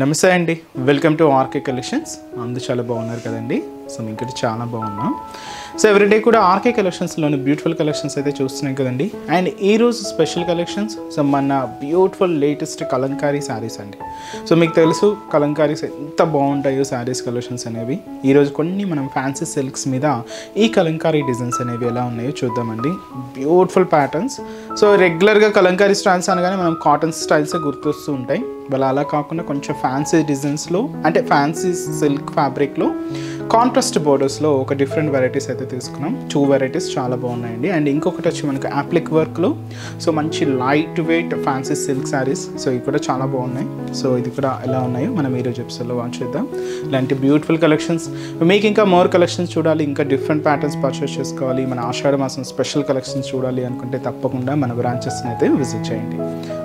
నమస్తే అండి, welcome to RK collections. అందరూ చాలా బాగున్నారు కదండి. సో మేము ఇక్కడ చాలా బాగున్నాం. సో ఎవ్రీడే కూడా ఆర్కే కలెక్షన్స్లోని బ్యూటిఫుల్ కలెక్షన్స్ అయితే చూస్తున్నాం కదండి. అండ్ ఈరోజు స్పెషల్ కలెక్షన్స్ సో మన బ్యూటిఫుల్ లేటెస్ట్ కలంకారీ శారీస్ అండి. సో మీకు తెలుసు కలంకారీస్ ఎంత బాగుంటాయో శారీస్ కలెక్షన్స్ అనేవి. ఈరోజు కొన్ని మనం ఫ్యాన్సీ సిల్క్స్ మీద ఈ కలంకారీ డిజైన్స్ అనేవి ఎలా ఉన్నాయో చూద్దామండి. Beautiful patterns. సో రెగ్యులర్గా కలంకారీ స్టైల్స్ అనగానే మనం కాటన్ స్టైల్సే గుర్తొస్తూ ఉంటాయి. వాళ్ళు అలా కాకుండా కొంచెం ఫ్యాన్సీ డిజైన్స్లో అంటే ఫ్యాన్సీ సిల్క్ ఫ్యాబ్రిక్లో కాంట్రాస్ట్ బోర్డర్స్లో ఒక డిఫరెంట్ వెరైటీస్ అయితే తీసుకున్నాం. 2 వెరైటీస్ చాలా బాగున్నాయండి. అండ్ ఇంకొకటి వచ్చి మనకు యాప్లిక్ వర్క్లో సో మంచి light weight fancy silk saris. So ఇవి కూడా చాలా బాగున్నాయి. సో ఇది కూడా ఎలా ఉన్నాయో మనం ఈరోజు ఎపిసోడ్లో వాచ్ చేద్దాం. ఇలాంటి బ్యూటిఫుల్ కలెక్షన్స్ మీకు ఇంకా మోర్ కలెక్షన్స్ చూడాలి, ఇంకా డిఫరెంట్ ప్యాటర్న్స్ పర్చేస్ చేసుకోవాలి, మన ఆషాఢ మాసం స్పెషల్ కలెక్షన్స్ చూడాలి అనుకుంటే తప్పకుండా మన బ్రాంచెస్ని అయితే విజిట్ చేయండి.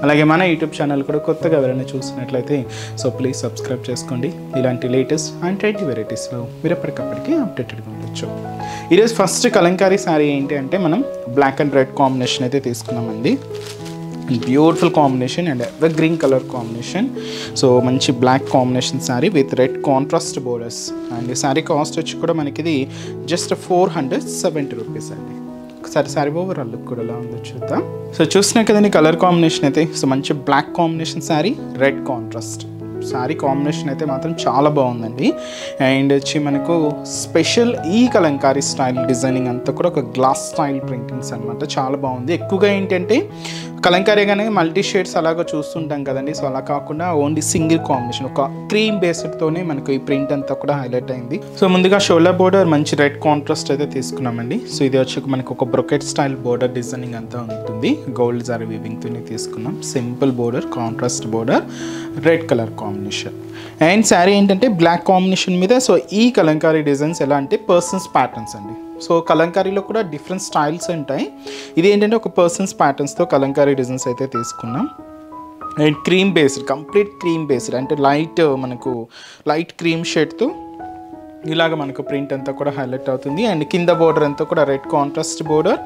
అలాగే మన యూట్యూబ్ ఛానల్ కూడా కొత్తగా ఎవరైనా చూసినట్లయితే సో ప్లీజ్ సబ్స్క్రైబ్ చేసుకోండి. ఇలాంటి లేటెస్ట్ అండ్ ట్రెండీ వెరైటీస్లో మీరు ఎప్పటికప్పటికి అప్డేటెడ్గా ఉండొచ్చు. ఈరోజు ఫస్ట్ కలంకారీ శారీ ఏంటి అంటే మనం బ్లాక్ అండ్ రెడ్ కాంబినేషన్ అయితే తీసుకున్నామండి. Beautiful combination and evergreen colour combination. So మంచి black combination sari with red contrast borders. And ఈ శారీ కాస్ట్ వచ్చి కూడా మనకి ఇది జస్ట్ 470 రూపీస్ అండి. ఒకసారి శారీ ఓవరాల్ లుక్ కూడా ఎలా ఉందో చూద్దాం. సో చూసినా కదండి కలర్ కాంబినేషన్ అయితే సో మంచి black combination sari, red contrast sari combination అయితే మాత్రం చాలా బాగుందండి. అండ్ వచ్చి మనకు స్పెషల్ ఈ కలంకారీ స్టైల్ డిజైనింగ్ అంతా కూడా ఒక గ్లాస్ స్టైల్ ప్రింటింగ్స్ అనమాట. చాలా బాగుంది. ఎక్కువగా ఏంటంటే కలంకారీగానే మల్టీ షేడ్స్ అలాగా చూస్తుంటాం కదండి. సో అలా కాకుండా ఓన్లీ సింగిల్ కాంబినేషన్ ఒక క్రీమ్ బేస్డ్తోనే మనకు ఈ ప్రింట్ అంతా కూడా హైలైట్ అయింది. సో ముందుగా షోల్డర్ బోర్డర్ మంచి రెడ్ కాంట్రాస్ట్ అయితే తీసుకున్నామండి. సో ఇది వచ్చి మనకు ఒక బ్రొకెట్ స్టైల్ బోర్డర్ డిజైనింగ్ అంతా ఉంటుంది. గోల్డ్ జరీ వీవింగ్తోనే తీసుకున్నాం. Simple border, contrast border, red colour combination. And sari ఏంటంటే బ్లాక్ కాంబినేషన్ మీద సో ఈ కలంకారీ డిజైన్స్ ఎలా అంటే పర్సన్స్ ప్యాటర్న్స్ అండి. సో కలంకారీలో కూడా డిఫరెంట్ స్టైల్స్ ఉంటాయి. ఇది ఏంటంటే ఒక పర్సన్స్ ప్యాటర్న్స్తో కలంకారీ డిజైన్స్ అయితే తీసుకున్నాం. And cream based, complete cream based అంటే మనకు లైట్ క్రీమ్ షేడ్తో ఇలాగ మనకు ప్రింట్ అంతా కూడా హైలైట్ అవుతుంది. అండ్ కింద బోర్డర్ అంతా కూడా రెడ్ కాంట్రాస్ట్ బోర్డర్.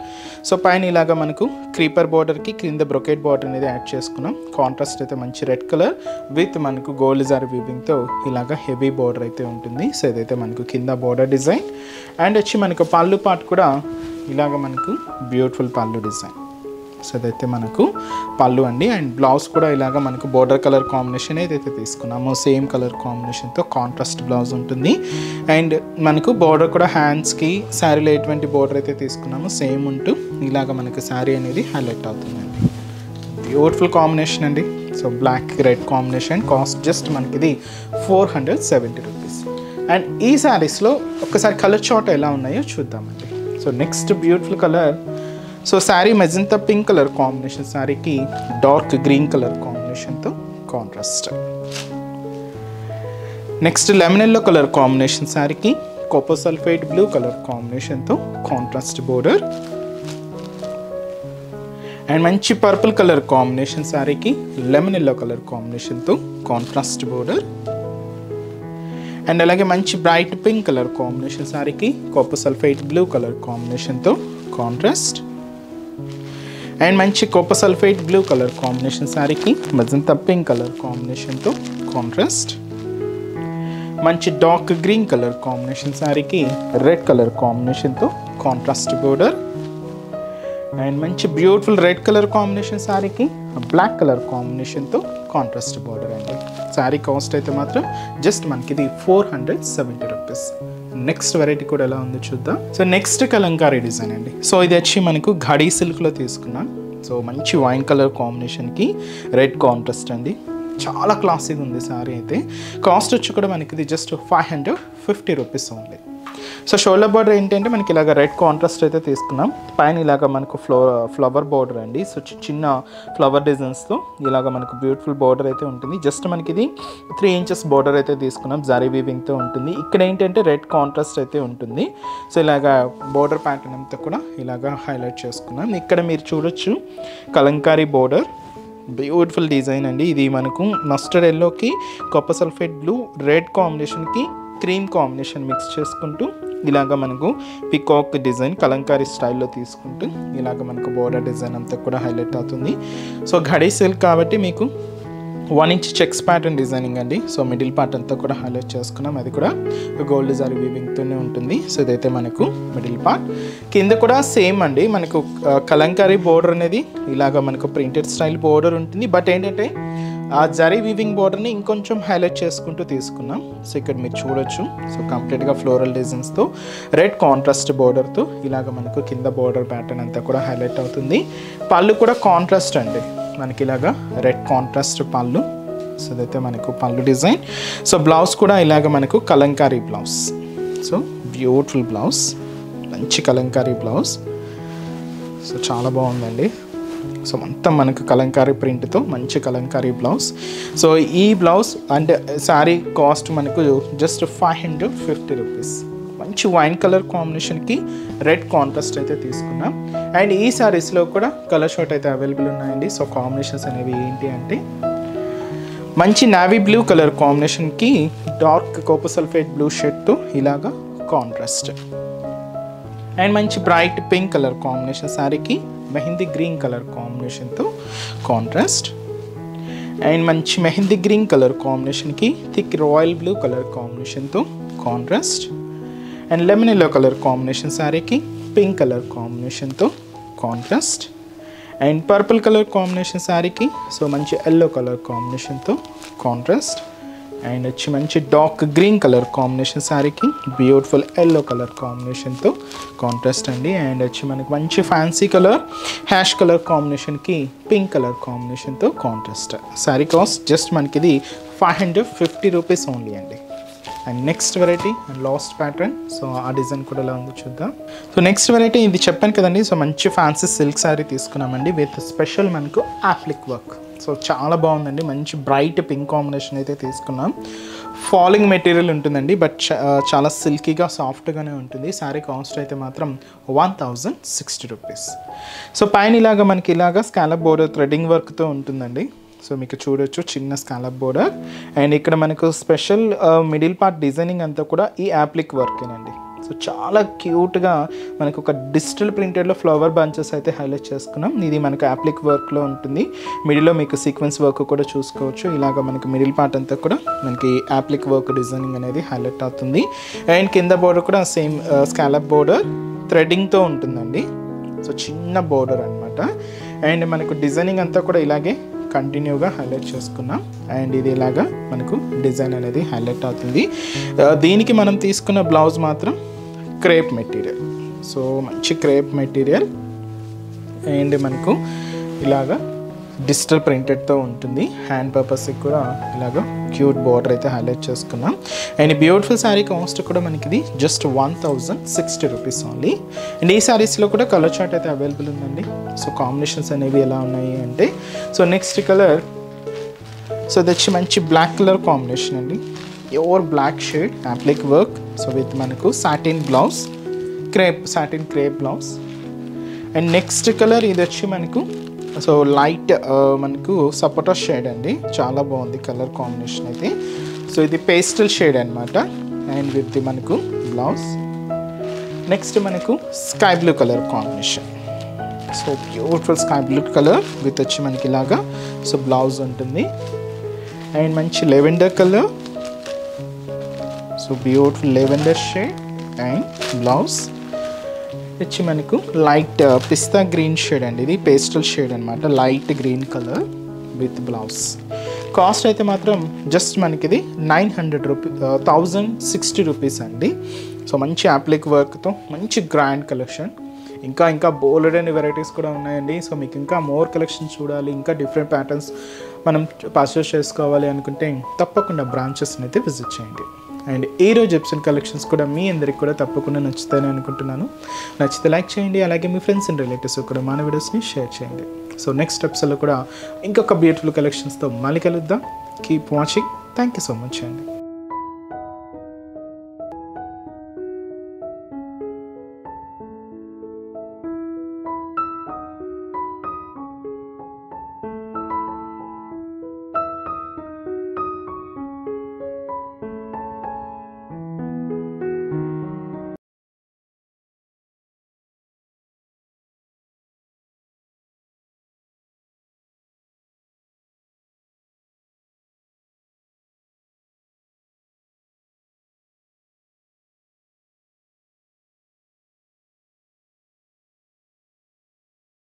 సో పైన ఇలాగ మనకు క్రీపర్ బోర్డర్కి కింద బ్రొకెట్ బోర్డర్ అనేది యాడ్ చేసుకున్నాం. కాంట్రాస్ట్ అయితే మంచి రెడ్ కలర్ విత్ మనకు గోల్డ్ జరీ వీవింగ్తో ఇలాగ హెవీ బోర్డర్ అయితే ఉంటుంది. సో ఇదైతే మనకు కింద బోర్డర్ డిజైన్. అండ్ వచ్చి మనకు పళ్ళు పార్ట్ కూడా ఇలాగ మనకు బ్యూటిఫుల్ పళ్ళు డిజైన్. సో అదైతే మనకు పళ్ళు అండి. అండ్ బ్లౌజ్ కూడా ఇలాగ మనకు బోర్డర్ కలర్ కాంబినేషన్ ఏదైతే తీసుకున్నామో సేమ్ కలర్ కాంబినేషన్తో కాంట్రాస్ట్ బ్లౌజ్ ఉంటుంది. అండ్ మనకు బోర్డర్ కూడా హ్యాండ్స్కి శారీలో ఎటువంటి బోర్డర్ అయితే తీసుకున్నామో సేమ్ ఉంటూ ఇలాగ మనకు శారీ అనేది హైలైట్ అవుతుందండి. బ్యూటిఫుల్ కాంబినేషన్ అండి. So black red combination. Cost just మనకి ఇది 470 రూపీస్. అండ్ ఈ శారీస్లో ఒక్కసారి కలర్ చార్ట్ ఎలా ఉన్నాయో చూద్దామండి. So next beautiful colour. So sari magenta pink colour combination శారీకి డార్క్ గ్రీన్ కలర్ కాంబినేషన్తో contrast. Next lemon yellow colour combination శారీకి కాపర్ సల్ఫేట్ బ్లూ కలర్ కాంబినేషన్తో కాంట్రాస్ట్ బోర్డర్. అండ్ మంచి పర్పుల్ కలర్ కాంబినేషన్ శారీకి లెమన్ ఎల్లో కలర్ కాంబినేషన్తో contrast border. And అలాగే మంచి bright pink colour combination శారీకి కాపర్ సల్ఫేట్ బ్లూ కలర్ కాంబినేషన్తో కాంట్రాస్ట్. అండ్ మంచి copper sulphate blue colour combination శారీకి మజంతా పింక్ కలర్ కాంబినేషన్తో కాంట్రాస్ట్. మంచి డార్క్ గ్రీన్ కలర్ కాంబినేషన్ శారీకి రెడ్ కలర్ కాంబినేషన్తో కాంట్రాస్ట్ బోర్డర్. అండ్ మంచి బ్యూటిఫుల్ రెడ్ కలర్ కాంబినేషన్ శారీకి బ్లాక్ కలర్ కాంబినేషన్తో కాంట్రాస్ట్ బోర్డర్ అండి. శారీ కాస్ట్ అయితే మాత్రం జస్ట్ మనకి ఇది 470 రూపీస్. నెక్స్ట్ వెరైటీ కూడా ఎలా ఉందో చూద్దాం. సో నెక్స్ట్ కలంకారీ డిజైన్ అండి. సో ఇది వచ్చి మనకు ఘడీ సిల్క్లో తీసుకున్నాం. సో మంచి వైన్ కలర్ కాంబినేషన్కి రెడ్ కాంట్రాస్ట్ అండి. చాలా క్లాసీగా ఉంది శారీ అయితే. కాస్ట్ వచ్చి కూడా మనకి ఇది just 550 rupees only. So shoulder border ఏంటంటే మనకి ఇలాగ రెడ్ కాంట్రాస్ట్ అయితే తీసుకున్నాం. పైన ఇలాగ మనకు ఫ్లవర్ బోర్డర్ అండి. సో చిన్న ఫ్లవర్ డిజైన్స్తో ఇలాగ మనకు బ్యూటిఫుల్ బోర్డర్ అయితే ఉంటుంది. జస్ట్ మనకి ఇది 3 ఇంచెస్ బోర్డర్ అయితే తీసుకున్నాం. జరీ వీవింగ్తో ఉంటుంది. ఇక్కడ ఏంటంటే రెడ్ కాంట్రాస్ట్ అయితే ఉంటుంది. సో ఇలాగ బోర్డర్ ప్యాటర్న్ అంతా కూడా ఇలాగ హైలైట్ చేసుకున్నాం. ఇక్కడ మీరు చూడొచ్చు కలంకారీ బోర్డర్, బ్యూటిఫుల్ డిజైన్ అండి. ఇది మనకు మస్టర్డ్ ఎల్లోకి కాపర్ సల్ఫేట్ బ్లూ రెడ్ కాంబినేషన్కి క్రీమ్ కాంబినేషన్ మిక్స్ చేసుకుంటూ ఇలాగ మనకు పికాక్ డిజైన్ కలంకారీ స్టైల్లో తీసుకుంటూ ఇలాగ మనకు బోర్డర్ డిజైన్ అంతా కూడా హైలైట్ అవుతుంది. సో ఘడీ సిల్క్ కాబట్టి మీకు 1 ఇంచ్ చెక్స్ ప్యాటర్న్ డిజైనింగ్ అండి. సో మిడిల్ పార్ట్ అంతా కూడా హైలైట్ చేసుకున్నాం. అది కూడా గోల్డ్ జరీ వీవింగ్తోనే ఉంటుంది. సో ఇదైతే మనకు మిడిల్ పార్ట్. కింద కూడా సేమ్ అండి, మనకు కలంకారీ బోర్డర్ అనేది ఇలాగ మనకు ప్రింటెడ్ స్టైల్ బోర్డర్ ఉంటుంది. బట్ ఏంటంటే ఆ జరీ వీవింగ్ బోర్డర్ని ఇంకొంచెం హైలైట్ చేసుకుంటూ తీసుకున్నాం. సో ఇక్కడ మీరు చూడొచ్చు. సో కంప్లీట్గా ఫ్లోరల్ డిజైన్స్తో రెడ్ కాంట్రాస్ట్ బోర్డర్తో ఇలాగ మనకు కింద బోర్డర్ ప్యాటర్న్ అంతా కూడా హైలైట్ అవుతుంది. పళ్ళు కూడా కాంట్రాస్ట్ అండి, మనకి ఇలాగా రెడ్ కాంట్రాస్ట్ పళ్ళు. సో అదైతే మనకు పళ్ళు డిజైన్. సో బ్లౌజ్ కూడా ఇలాగ మనకు Kalamkari blouse. So beautiful blouse, మంచి కలంకారీ బ్లౌజ్. సో చాలా బాగుందండి. సో మొత్తం మనకు కలంకారీ ప్రింట్తో మంచి కలంకారీ బ్లౌజ్. సో ఈ బ్లౌజ్ అంటే శారీ కాస్ట్ మనకు జస్ట్ 550 రూపీస్. మంచి వైన్ కలర్ కాంబినేషన్కి రెడ్ కాంట్రాస్ట్ అయితే తీసుకున్నాం. అండ్ ఈ శారీస్లో కూడా కలర్ షార్ట్ అయితే అవైలబుల్ ఉన్నాయండి. సో కాంబినేషన్స్ అనేవి ఏంటి అంటే మంచి నావీ బ్లూ కలర్ కాంబినేషన్కి డార్క్ కోపర్ సల్ఫేట్ బ్లూ షేడ్తో ఇలాగా కాంట్రాస్ట్. అండ్ మంచి బ్రైట్ పింక్ కలర్ కాంబినేషన్ శారీకి మెహందీ గ్రీన్ కలర్ కాంబినేషన్తో కాంట్రాస్ట్. అండ్ మంచి మెహందీ గ్రీన్ కలర్ కాంబినేషన్కి థిక్ రాయల్ బ్లూ కలర్ కాంబినేషన్తో contrast. And lemon yellow colour combination శారీకి పింక్ కలర్ కాంబినేషన్తో contrast. And purple colour combination శారీకి సో మంచి ఎల్లో కలర్ కాంబినేషన్తో కాంట్రాస్ట్. అండ్ వచ్చి మంచి డార్క్ గ్రీన్ కలర్ కాంబినేషన్ శారీకి బ్యూటిఫుల్ ఎల్లో కలర్ కాంబినేషన్తో కాంట్రాస్ట్ అండి. అండ్ వచ్చి మనకి మంచి ఫ్యాన్సీ కలర్ హ్యాష్ కలర్ కాంబినేషన్కి పింక్ కలర్ కాంబినేషన్తో కాంట్రాస్ట్. శారీ కాస్ట్ జస్ట్ మనకి ఇది 550 రూపీస్ ఓన్లీ అండి. And next variety and last pattern. So ఆ డిజైన్ కూడా ఎలా ఉందో చూద్దాం. సో నెక్స్ట్ వెరైటీ ఇది చెప్పాను కదండి. సో మంచి ఫ్యాన్సీ సిల్క్ శారీ తీసుకున్నామండి విత్ స్పెషల్ మనకు యాప్లిక్ వర్క్. సో చాలా బాగుందండి, మంచి బ్రైట్ పింక్ కాంబినేషన్ అయితే తీసుకున్నాం. ఫాలింగ్ మెటీరియల్ ఉంటుందండి, బట్ చాలా సిల్కీగా సాఫ్ట్గానే ఉంటుంది. శారీ కాస్ట్ అయితే మాత్రం 1060 రూపీస్. సో పైన ఇలాగా మనకి ఇలాగా స్కాలప్ బోర్డర్ థ్రెడ్డింగ్ వర్క్తో ఉంటుందండి. సో మీకు చూడొచ్చు చిన్న స్కాలప్ బోర్డర్. అండ్ ఇక్కడ మనకు స్పెషల్ మిడిల్ పార్ట్ డిజైనింగ్ అంతా కూడా ఈ యాప్లిక్ వర్కేనండి. సో చాలా క్యూట్గా మనకు ఒక డిజిటల్ ప్రింటెడ్లో ఫ్లవర్ బంచెస్ అయితే హైలైట్ చేసుకున్నాం. ఇది మనకు యాప్లిక్ వర్క్లో ఉంటుంది. మిడిల్లో మీకు సీక్వెన్స్ వర్క్ కూడా చూసుకోవచ్చు. ఇలాగ మనకి మిడిల్ పార్ట్ అంతా కూడా మనకి యాప్లిక్ వర్క్ డిజైనింగ్ అనేది హైలైట్ అవుతుంది. అండ్ కింద బోర్డర్ కూడా సేమ్ స్కాలప్ బోర్డర్ థ్రెడ్డింగ్తో ఉంటుందండి. సో చిన్న బోర్డర్ అనమాట. అండ్ మనకు డిజైనింగ్ అంతా కూడా ఇలాగే కంటిన్యూగా హైలైట్ చేసుకున్నాం. అండ్ ఇది ఇలాగా మనకు డిజైన్ అనేది హైలైట్ అవుతుంది. దీనికి మనం తీసుకున్న బ్లౌజ్ మాత్రం క్రేప్ మెటీరియల్. సో మంచి క్రేప్ మెటీరియల్. అండ్ మనకు ఇలాగా డిజిటల్ ప్రింటెడ్తో ఉంటుంది. హ్యాండ్ పర్పస్కి కూడా ఇలాగా క్యూట్ బార్డర్ అయితే హైలైట్ చేసుకున్నాం. అండ్ బ్యూటిఫుల్ శారీ కాస్ట్ కూడా మనకి ఇది జస్ట్ 1060 రూపీస్ ఓన్లీ. అండ్ ఈ శారీస్లో కూడా కలర్ చార్ట్ అయితే అవైలబుల్ ఉందండి. సో కాంబినేషన్స్ అనేవి ఎలా ఉన్నాయి అంటే సో నెక్స్ట్ కలర్ సో ఇది వచ్చి మంచి బ్లాక్ కలర్ కాంబినేషన్ అండి. Pure black shade applique work. So with మనకు satin blouse, satin crepe blouse. And next colour ఇది వచ్చి మనకు సో లైట్ మనకు సపోటా షేడ్ అండి. చాలా బాగుంది కలర్ కాంబినేషన్ అయితే. సో ఇది పేస్టల్ షేడ్ అనమాట. అండ్ విత్ మనకు బ్లౌజ్. నెక్స్ట్ మనకు sky blue colour combination. So beautiful sky blue colour with వచ్చి మనకి ఇలాగా సో బ్లౌజ్ ఉంటుంది. అండ్ మంచి lavender colour. So beautiful lavender shade and blouse వచ్చి మనకు లైట్ పిస్తా గ్రీన్ షేడ్ అండి. ఇది పేస్టల్ షేడ్ అనమాట, light green colour with blouse. Cost అయితే మాత్రం జస్ట్ మనకి ఇది 1060 రూపీస్ అండి. సో మంచి యాప్లిక్ వర్క్తో మంచి గ్రాండ్ కలెక్షన్. ఇంకా బోల్డ్ అండ్ వెరైటీస్ కూడా ఉన్నాయండి. సో మీకు ఇంకా మోర్ కలెక్షన్ చూడాలి, ఇంకా డిఫరెంట్ ప్యాటర్న్స్ మనం పర్చేస్ చేసుకోవాలి అనుకుంటే తప్పకుండా బ్రాంచెస్ని అయితే విజిట్ చేయండి. అండ్ ఈరోజు ఎప్సన్ కలెక్షన్స్ కూడా మీ అందరికి కూడా తప్పకుండా నచ్చుతాయని అనుకుంటున్నాను. నచ్చితే లైక్ చేయండి, అలాగే మీ ఫ్రెండ్స్ అండ్ రిలేటివ్స్ కూడా మన వీడియోస్ని షేర్ చేయండి. సో నెక్స్ట్ ఎపిసోడ్లో కూడా ఇంకొక బ్యూటిఫుల్ కలెక్షన్స్తో మళ్ళీ కలుద్దాం. Keep watching. Thank you so much అండి.